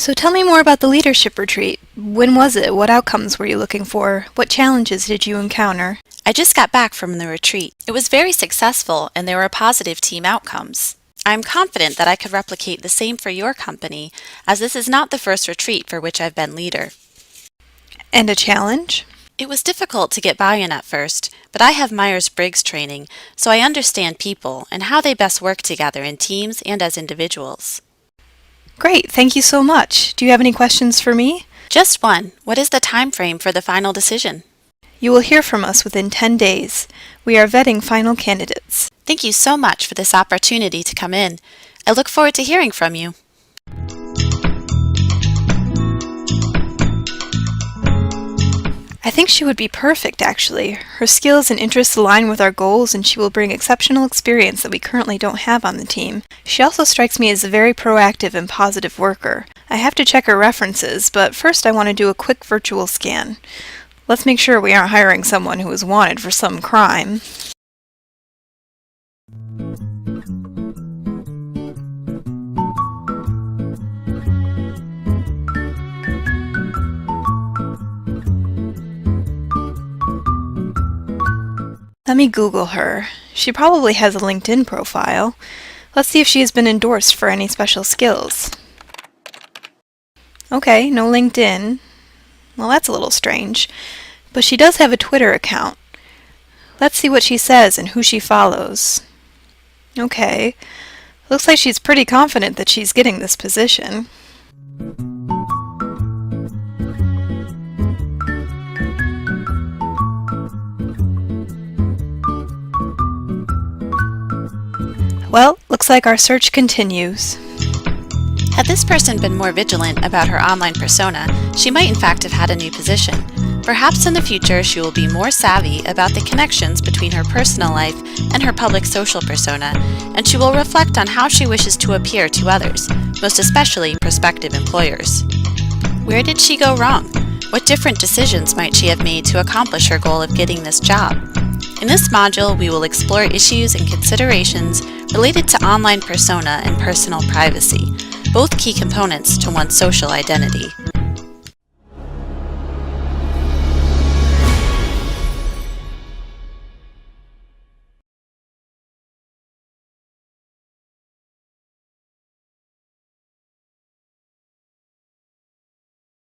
So tell me more about the leadership retreat. When was it? What outcomes were you looking for? What challenges did you encounter? I just got back from the retreat. It was very successful and there were positive team outcomes. I'm confident that I could replicate the same for your company, as this is not the first retreat for which I've been leader. And a challenge? It was difficult to get buy-in at first, but I have Myers-Briggs training, so I understand people and how they best work together in teams and as individuals. Great, thank you so much. Do you have any questions for me? Just one. What is the time frame for the final decision? You will hear from us within 10 days. We are vetting final candidates. Thank you so much for this opportunity to come in. I look forward to hearing from you. I think she would be perfect, actually. Her skills and interests align with our goals, and she will bring exceptional experience that we currently don't have on the team. She also strikes me as a very proactive and positive worker. I have to check her references, but first I want to do a quick virtual scan. Let's make sure we aren't hiring someone who is wanted for some crime. Let me Google her. She probably has a LinkedIn profile. Let's see if she has been endorsed for any special skills. Okay, no LinkedIn. Well, that's a little strange. But she does have a Twitter account. Let's see what she says and who she follows. Okay. Looks like she's pretty confident that she's getting this position. Well, looks like our search continues. Had this person been more vigilant about her online persona, she might in fact have had a new position. Perhaps in the future she will be more savvy about the connections between her personal life and her public social persona, and she will reflect on how she wishes to appear to others, most especially prospective employers. Where did she go wrong? What different decisions might she have made to accomplish her goal of getting this job? In this module, we will explore issues and considerations related to online persona and personal privacy, both key components to one's social identity.